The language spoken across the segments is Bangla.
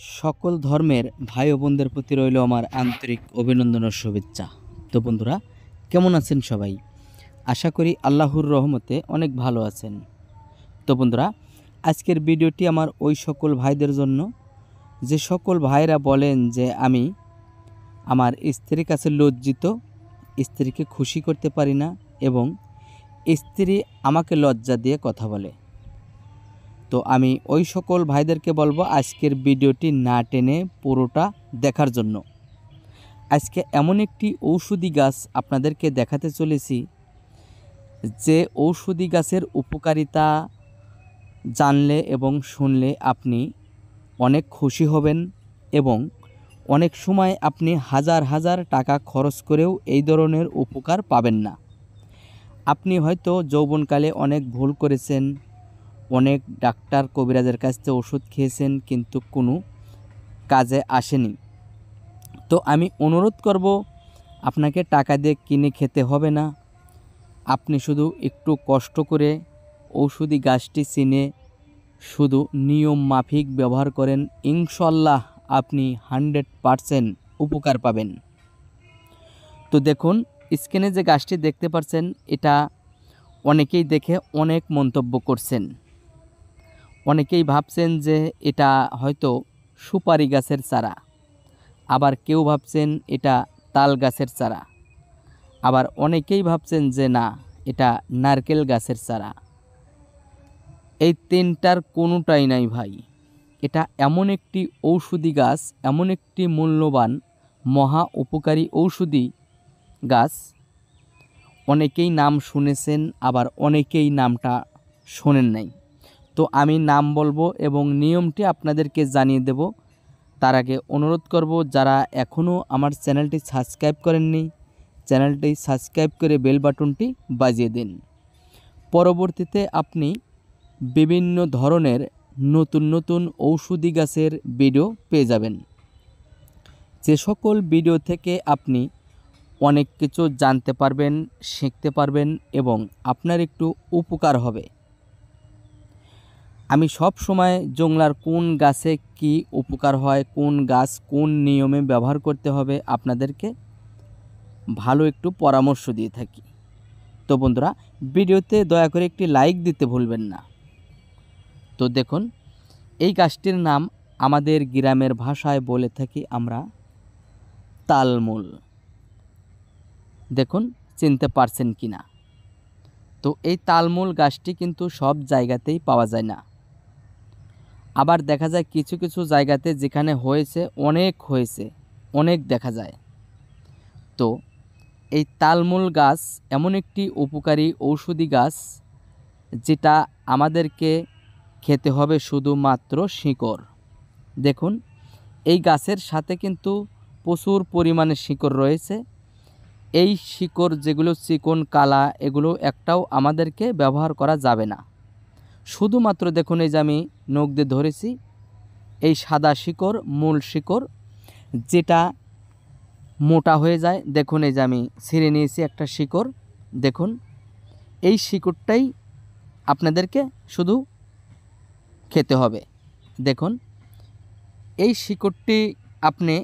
সকল ধর্মের ভাই ও বোনদের প্রতি রইল আমার আন্তরিক অভিনন্দন ও শুভেচ্ছা। তো বন্ধুরা, কেমন আছেন সবাই? আশা করি আল্লাহর রহমতে অনেক ভালো আছেন। তো বন্ধুরা, আজকের ভিডিওটি আমার ওই সকল ভাইদের জন্য যে সকল ভাইরা বলেন যে আমি আমার স্ত্রীর কাছে লজ্জিত, স্ত্রীকে খুশি করতে পারি না এবং স্ত্রী আমাকে লজ্জা দিয়ে কথা বলে। তো আমি ওই সকল ভাইদেরকে বলবো আজকের ভিডিওটি না টেনে পুরোটা দেখার জন্য। আজকে এমন একটি ঔষধি গাছ আপনাদেরকে দেখাতে চলেছি যে ঔষধি গাছের উপকারিতা জানলে এবং শুনলে আপনি অনেক খুশি হবেন এবং অনেক সময় আপনি হাজার হাজার টাকা খরচ করেও এই ধরনের উপকার পাবেন না। আপনি হয়তো যৌবনকালে অনেক ভুল করেছেন, অনেক ডাক্তার কবিরাজের কাছ থেকে ওষুধ খেয়েছেন, কিন্তু কোনো কাজে আসেনি। তো আমি অনুরোধ করব, আপনাকে টাকা দিয়ে কিনে খেতে হবে না। আপনি শুধু একটু কষ্ট করে ঔষধি গাছটি চিনে শুধু নিয়ম মাফিক ব্যবহার করেন, ইনশাল্লাহ আপনি 100% উপকার পাবেন। তো দেখুন, স্ক্রিনে যে গাছটি দেখতে পাচ্ছেন, এটা অনেকেই দেখে অনেক মন্তব্য করছেন। অনেকেই ভাবছেন যে এটা হয়তো সুপারি গাছের চারা, আবার কেউ ভাবছেন এটা তাল গাছের চারা, আবার অনেকেই ভাবছেন যে না, এটা নারকেল গাছের চারা। এই তিনটার কোনোটাই নাই ভাই। এটা এমন একটি ঔষধি গাছ, এমন একটি মূল্যবান মহা উপকারী ঔষধি গাছ। অনেকেই নাম শুনেছেন, আবার অনেকেই নামটা শোনেন নাই। তো আমি নাম বলবো এবং নিয়মটি আপনাদেরকে জানিয়ে দেব। তার আগে অনুরোধ করব, যারা এখনও আমার চ্যানেলটি সাবস্ক্রাইব করেননি, চ্যানেলটি সাবস্ক্রাইব করে বেল বাটনটি বাজিয়ে দিন। পরবর্তীতে আপনি বিভিন্ন ধরনের নতুন নতুন ঔষধি গাছের ভিডিও পেয়ে যাবেন, যে সকল ভিডিও থেকে আপনি অনেক কিছু জানতে পারবেন, শিখতে পারবেন এবং আপনার একটু উপকার হবে। আমি সব সময় জংলার কোন গাছে কি উপকার হয়, কোন গাছ কোন নিয়মে ব্যবহার করতে হবে, আপনাদেরকে ভালো একটু পরামর্শ দিয়ে থাকি। তো বন্ধুরা, ভিডিওতে দয়া করে একটি লাইক দিতে ভুলবেন না। তো দেখুন, এই গাছটির নাম আমাদের গ্রামের ভাষায় বলে থাকি আমরা তালমূল। দেখুন, চিনতে পারছেন কি না? তো এই তালমূল গাছটি কিন্তু সব জায়গাতেই পাওয়া যায় না। আবার দেখা যায় কিছু কিছু জায়গাতে যেখানে হয়েছে, অনেক দেখা যায়। তো এই তালমূল গাছ এমন একটি উপকারী ঔষধি গাছ, যেটা আমাদেরকে খেতে হবে শুধুমাত্র শিকড়। দেখুন, এই গাছের সাথে কিন্তু প্রচুর পরিমাণে শিকড় রয়েছে। এই শিকড় যেগুলো চিকন কালা, এগুলো একটাও আমাদেরকে ব্যবহার করা যাবে না। শুধুমাত্র দেখুন, এই যে আমি নখ দিয়ে ধরেছি, এই সাদা শিকড়, মূল শিকড়, যেটা মোটা হয়ে যায়। দেখুন, এই যে আমি ছিঁড়ে নিয়েছি একটা শিকড়। দেখুন, এই শিকড়টাই আপনাদেরকে শুধু খেতে হবে। দেখুন, এই শিকড়টি আপনি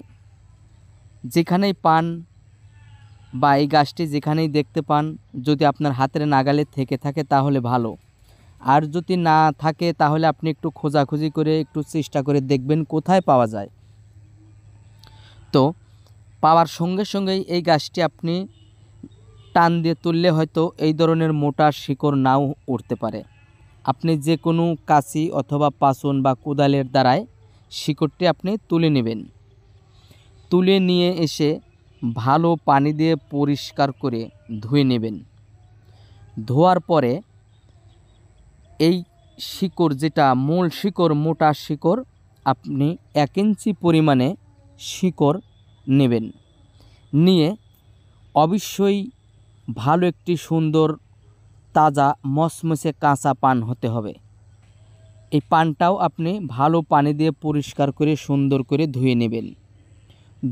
যেখানেই পান বা এই গাছটি যেখানেই দেখতে পান, যদি আপনার হাতের নাগালে থেকে থাকে তাহলে ভালো, আর যদি না থাকে তাহলে আপনি একটু খোঁজাখুঁজি করে একটু চেষ্টা করে দেখবেন কোথায় পাওয়া যায়। তো পাওয়ার সঙ্গে সঙ্গেই এই গাছটি আপনি টান দিয়ে তুললে হয়তো এই ধরনের মোটা শিকড় নাও উঠতে পারে। আপনি যে কোনো কাঁচি অথবা পাসন বা কোদালের দ্বারায় শিকড়টি আপনি তুলে নেবেন। তুলে নিয়ে এসে ভালো পানি দিয়ে পরিষ্কার করে ধুয়ে নেবেন। ধোয়ার পরে এই শিকড়, যেটা মূল শিকড়, মোটা শিকড়, আপনি 1 ইঞ্চি পরিমাণে শিকড় নেবেন। নিয়ে অবশ্যই ভালো একটি সুন্দর তাজা মসমসে কাঁচা পান হতে হবে। এই পানটাও আপনি ভালো পানি দিয়ে পরিষ্কার করে সুন্দর করে ধুয়ে নেবেন।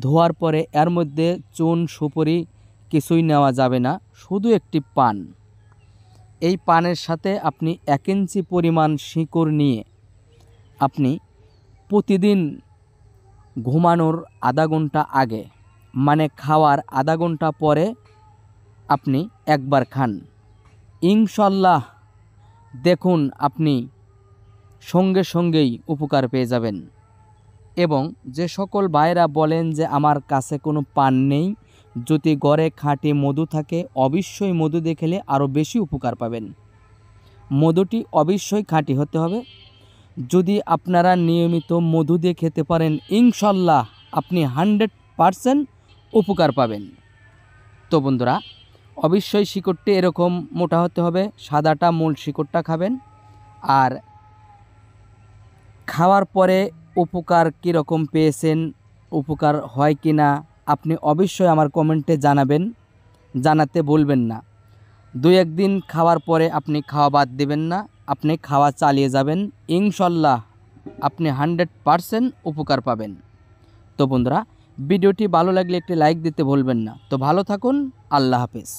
ধোয়ার পরে এর মধ্যে চুন সুপারি কিছুই নেওয়া যাবে না, শুধু একটি পান। এই পানের সাথে আপনি 1 ইঞ্চি পরিমাণ শিকড় নিয়ে আপনি প্রতিদিন ঘুমানোর আধা ঘন্টা আগে, মানে খাওয়ার আধা ঘন্টা পরে আপনি একবার খান। ইনশাল্লাহ দেখুন আপনি সঙ্গে সঙ্গেই উপকার পেয়ে যাবেন। এবং যে সকল ভাইরা বলেন যে আমার কাছে কোনো পান নেই, যদি ঘরে খাঁটি মধু থাকে অবশ্যই মধু দিয়ে খেলে আরও বেশি উপকার পাবেন। মধুটি অবশ্যই খাঁটি হতে হবে। যদি আপনারা নিয়মিত মধু দিয়ে খেতে পারেন ইনশাল্লাহ আপনি 100% উপকার পাবেন। তো বন্ধুরা, অবশ্যই শিকড়টি এরকম মোটা হতে হবে, সাদাটা মূল শিকড়টা খাবেন। আর খাওয়ার পরে উপকার কীরকম পেয়েছেন, উপকার হয় কি না আপনি অবশ্যই আমার কমেন্টে জানাবেন, জানাতে ভুলবেন না। 2-1 দিন খাওয়ার পরে আপনি খাওয়া বাদ দেবেন না, আপনি খাওয়া চালিয়ে যাবেন, ইনশাল্লাহ আপনি 100% উপকার পাবেন। তো বন্ধুরা, ভিডিওটি ভালো লাগলে একটি লাইক দিতে ভুলবেন না। তো ভালো থাকুন, আল্লাহ হাফেজ।